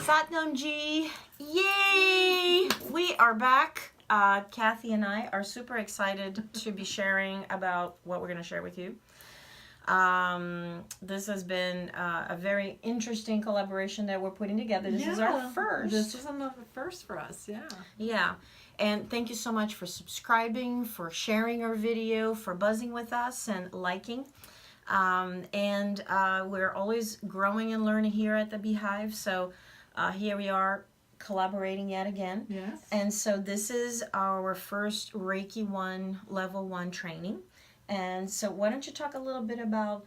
Satnam Ji, yay! We are back. Cathy and I are super excited to be sharing about what we're going to share with you. This has been a very interesting collaboration that we're putting together. This is our first. This is another first for us, yeah. Yeah. And thank you so much for subscribing, for sharing our video, for buzzing with us and liking. We're always growing and learning here at the Beehive. So here we are collaborating yet again. Yes. And so this is our first Reiki 1 level 1 training. And so why don't you talk a little bit about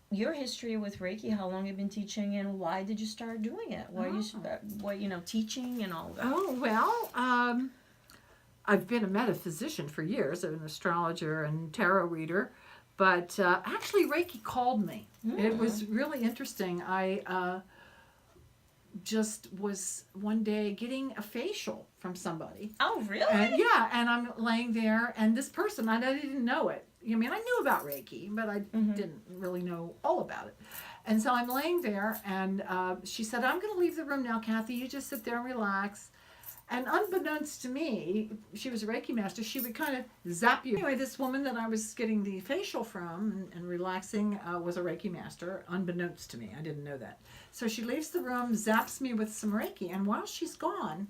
your history with Reiki, how long you've been teaching, and why did you start doing it? Why you teaching and all that? Oh, well, I've been a metaphysician for years, an astrologer and tarot reader, but actually Reiki called me. It was really interesting. I just was one day getting a facial from somebody. Oh, really? And I'm laying there, and this person, I didn't know it. I mean, I knew about Reiki, but I didn't really know all about it. And so I'm laying there, and she said, I'm going to leave the room now, Cathy. You just sit there and relax. And unbeknownst to me, she was a Reiki master. She would kind of zap you. Anyway, this woman that I was getting the facial from and relaxing was a Reiki master, unbeknownst to me. I didn't know that. So she leaves the room, zaps me with some Reiki. And while she's gone,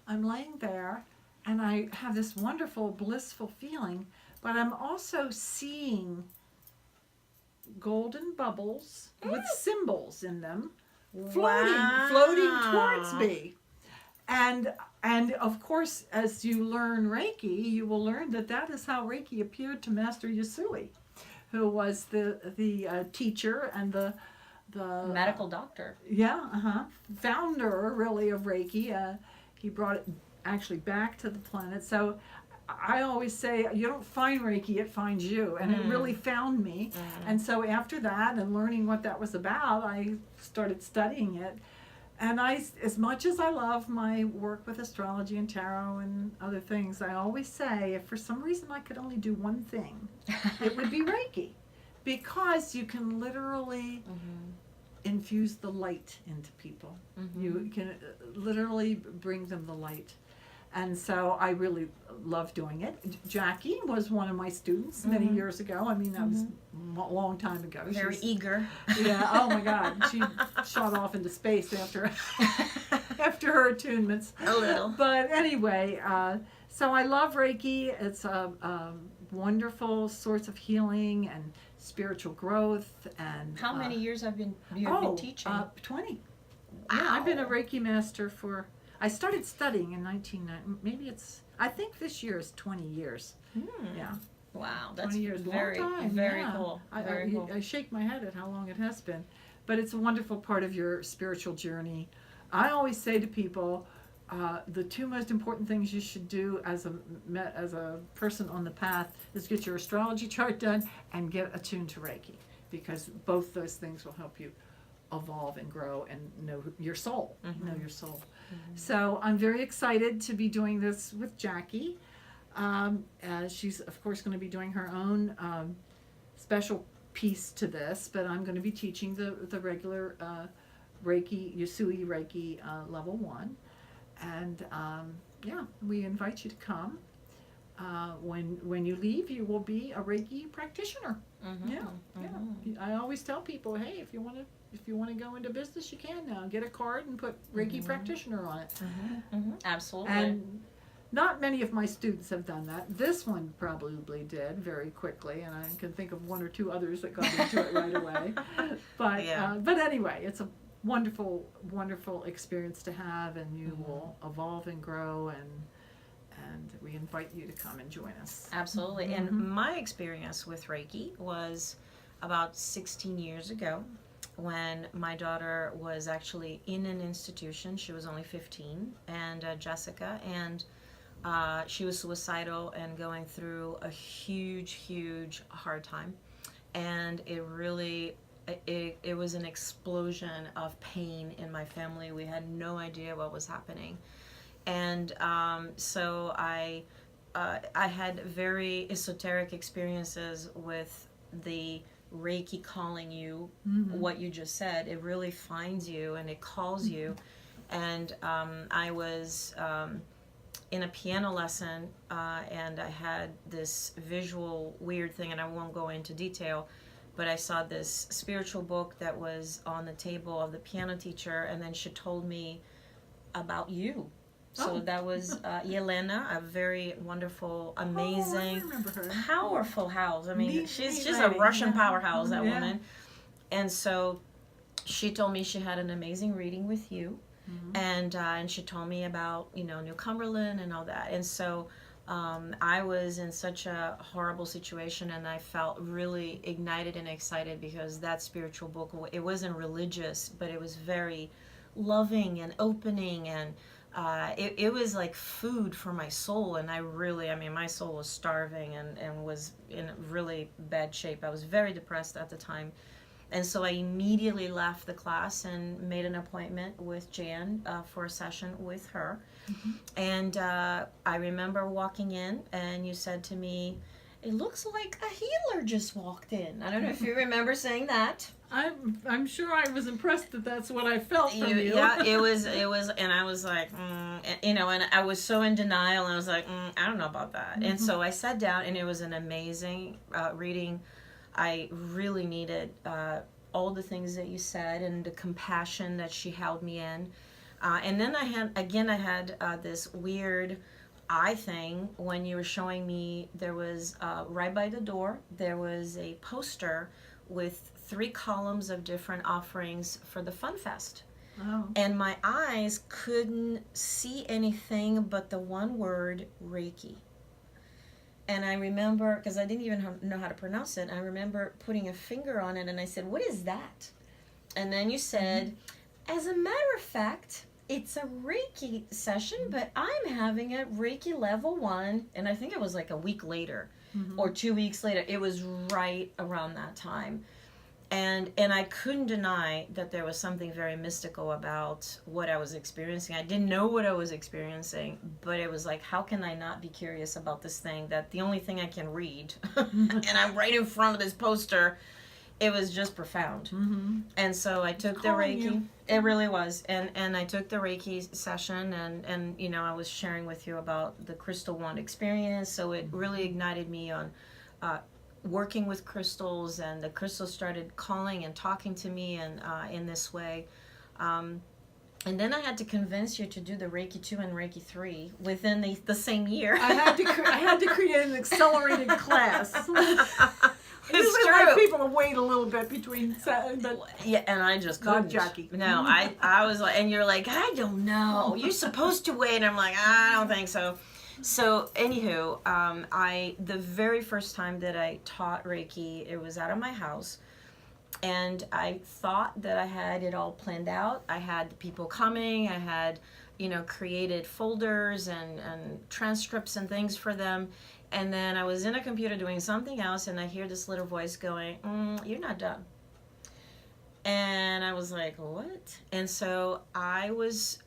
I'm laying there, and I have this wonderful, blissful feeling. But I'm also seeing golden bubbles with symbols in them floating towards me. And of course, as you learn Reiki, you will learn that is how Reiki appeared to Master Usui, who was the teacher and the medical doctor. Founder really of Reiki. He brought it actually back to the planet. So I always say, you don't find Reiki, it finds you. And it really found me. And so after that and learning what that was about, I started studying it. And as much as I love my work with astrology and tarot and other things, I always say, if for some reason I could only do one thing, it would be Reiki. Because you can literally infuse the light into people. You can literally bring them the light. And so I really love doing it. Jaque was one of my students many years ago. I mean, that was a long time ago. Very eager. Yeah, oh my God. She shot off into space after her attunements. A little. But anyway, so I love Reiki. It's a wonderful source of healing and spiritual growth. And how many years have you been teaching? 20. Wow. Yeah, I've been a Reiki master for... I started studying in 1990. I think this year is 20 years. Yeah. Wow, that's 20 years. Very, long time. very yeah. cool. Cool. I shake my head at how long it has been. But it's a wonderful part of your spiritual journey. I always say to people, the two most important things you should do as a person on the path is get your astrology chart done and get attuned to Reiki. Because both those things will help you evolve and grow and know your soul. Know your soul. So I'm very excited to be doing this with Jaque. She's of course going to be doing her own special piece to this, but I'm going to be teaching the regular Reiki, Usui Reiki level 1. And we invite you to come. When you leave, you will be a Reiki practitioner. I always tell people, hey, if you want to go into business, you can now. Get a card and put Reiki practitioner on it. Absolutely. And not many of my students have done that. This one probably did very quickly, and I can think of one or two others that got into it right away. But anyway, it's a wonderful, wonderful experience to have, and you will evolve and grow, and we invite you to come and join us. Absolutely. And my experience with Reiki was about 16 years ago when my daughter was actually in an institution. She was only 15, and Jessica, and she was suicidal and going through a huge hard time. And it really, it was an explosion of pain in my family. We had no idea what was happening. And so I had very esoteric experiences with the Reiki calling you, what you just said. It really finds you and it calls you. And I was in a piano lesson, and I had this visual weird thing, and I won't go into detail, but I saw this spiritual book that was on the table of the piano teacher, and then she told me about you. So that was Yelena, a very wonderful, amazing, powerful house. I mean, she's a Russian powerhouse, that woman. And so she told me she had an amazing reading with you. And she told me about, New Cumberland and all that. And so I was in such a horrible situation, and I felt really ignited and excited because that spiritual book, it wasn't religious, but it was very loving and opening, and it was like food for my soul. And my soul was starving and was in really bad shape. I was very depressed at the time. And so I immediately left the class and made an appointment with Jan for a session with her. And I remember walking in, and you said to me, "It looks like a healer just walked in." I don't know if you remember saying that. I'm sure I was impressed that that's what I felt from you. Yeah, it was, and I was like, and I was so in denial, and I was like, I don't know about that. And so I sat down, and it was an amazing reading. I really needed all the things that you said and the compassion that she held me in. And then I had this weird eye thing when you were showing me. There was, right by the door, there was a poster with 3 columns of different offerings for the Fun Fest. Oh. And my eyes couldn't see anything but the one word, Reiki. And I remember, because I didn't even know how to pronounce it, I remember putting a finger on it, and I said, "What is that?" And then you said, "As a matter of fact, it's a Reiki session, but I'm having it Reiki level 1. And I think it was like a week later or 2 weeks later. It was right around that time. And I couldn't deny that there was something very mystical about what I was experiencing. I didn't know what I was experiencing, but it was like, how can I not be curious about this thing, that the only thing I can read, and I'm right in front of this poster. It was just profound. And so I took the Reiki. It really was. And I took the Reiki session, and I was sharing with you about the crystal wand experience. So it really ignited me on working with crystals, and the crystals started calling and talking to me, and in this way. And then I had to convince you to do the Reiki 2 and Reiki 3 within the same year. I had to create an accelerated class. It's true. true. Like people to wait a little bit between, but yeah, and I just couldn't. Not Jaque. No, I was like, and you're like, I don't know. You're supposed to wait. And I'm like, I don't think so. So, anywho, the very first time that I taught Reiki, it was out of my house, and I thought that I had it all planned out. I had the people coming. I had, created folders and transcripts and things for them. And then I was in a computer doing something else, and I hear this little voice going, "You're not done." And I was like, what? And so I was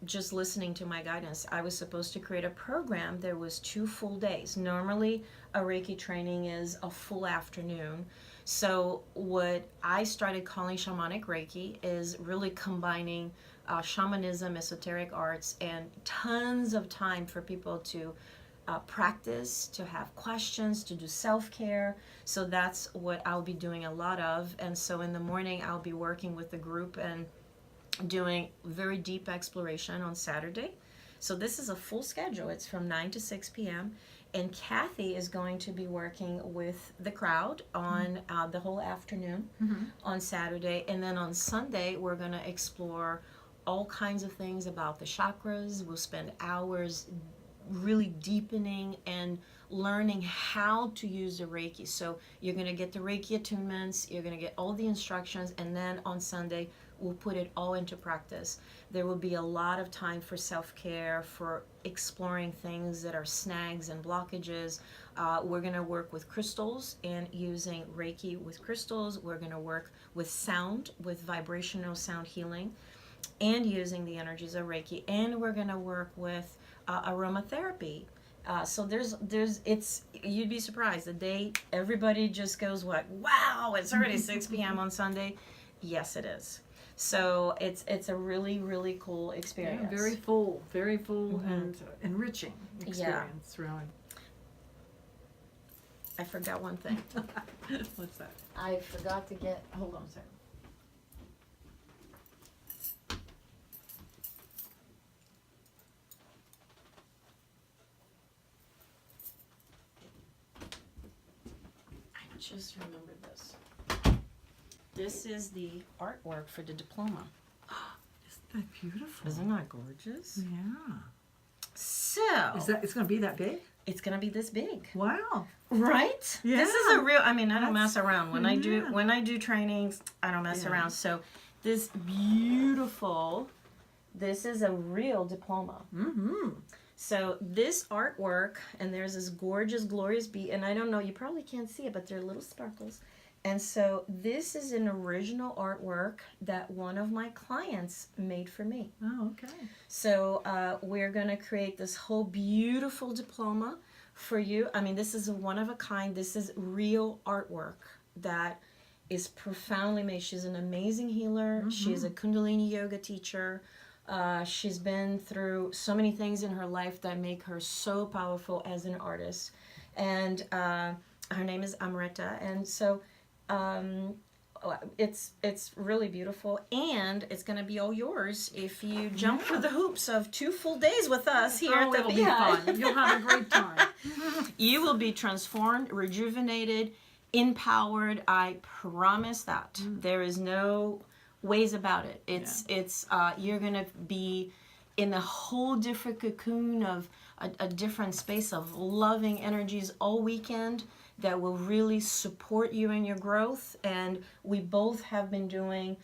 just listening to my guidance. I was supposed to create a program. There was 2 full days. Normally, a Reiki training is a full afternoon. So what I started calling Shamanic Reiki is really combining shamanism, esoteric arts, and tons of time for people to practice, to have questions, to do self-care. So that's what I'll be doing a lot of. And so in the morning, I'll be working with the group and doing very deep exploration on Saturday. So this is a full schedule. It's from 9 to 6 p.m. And Cathy is going to be working with the crowd on the whole afternoon on Saturday. And then on Sunday, we're going to explore all kinds of things about the chakras. We'll spend hours really deepening and learning how to use the Reiki. So you're going to get the Reiki attunements, you're going to get all the instructions, and then on Sunday we'll put it all into practice. There will be a lot of time for self-care, for exploring things that are snags and blockages. We're going to work with crystals and using Reiki with crystals. We're going to work with sound, with vibrational sound healing, and using the energies of Reiki. And we're going to work with aromatherapy. So you'd be surprised. The day everybody just goes, what? Wow, it's already 6 p.m. on Sunday. Yes, it is. So it's a really, really cool experience. Yeah, very full and enriching experience, really. I forgot one thing. What's that? I forgot to get, hold on a second. I just remembered this. This is the artwork for the diploma. Isn't that beautiful? Isn't that gorgeous? Yeah. So, It's going to be that big? it's gonna be this big. Wow. Right? Yeah. This is a real, I mean, I don't That's- mess around. When I do trainings, I don't mess Yeah. around. So this beautiful, this is a real diploma. Mm-hmm. So this artwork, and there's this gorgeous, glorious bee, and I don't know, you probably can't see it, but they're little sparkles. And so this is an original artwork that one of my clients made for me. Oh, okay. So we're going to create this whole beautiful diploma for you. I mean, this is a one of a kind. This is real artwork that is profoundly made. She's an amazing healer. She's a Kundalini yoga teacher. She's been through so many things in her life that make her so powerful as an artist. And her name is Amrita. And so it's really beautiful, and it's going to be all yours if you jump through the hoops of 2 full days with us here at the It'll be fun. You'll have a great time. You will be transformed, rejuvenated, empowered. I promise that. There is no ways about it. It's you're going to be in a whole different cocoon of a different space of loving energies all weekend that will really support you in your growth. And we both have been doing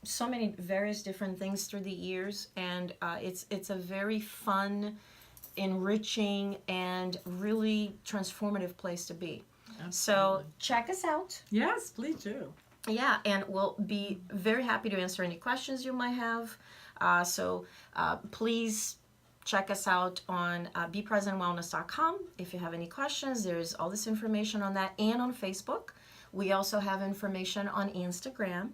so many various different things through the years, and it's a very fun, enriching, and really transformative place to be. So check us out. Yes, please do. Yeah, and we'll be very happy to answer any questions you might have. So please check us out on bepresentwellness.com. If you have any questions, there's all this information on that, and on Facebook. We also have information on Instagram,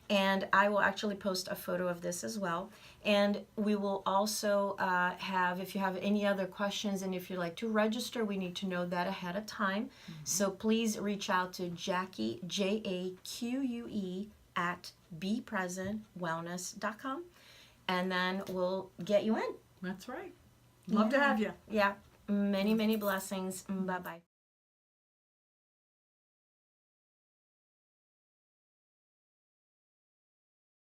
and I will actually post a photo of this as well. And we will also have, if you have any other questions and if you'd like to register, we need to know that ahead of time. So please reach out to Jaque, Jaque, at bepresentwellness.com, and then we'll get you in. That's right. Love to have you. Yeah. Many, many blessings. Bye-bye.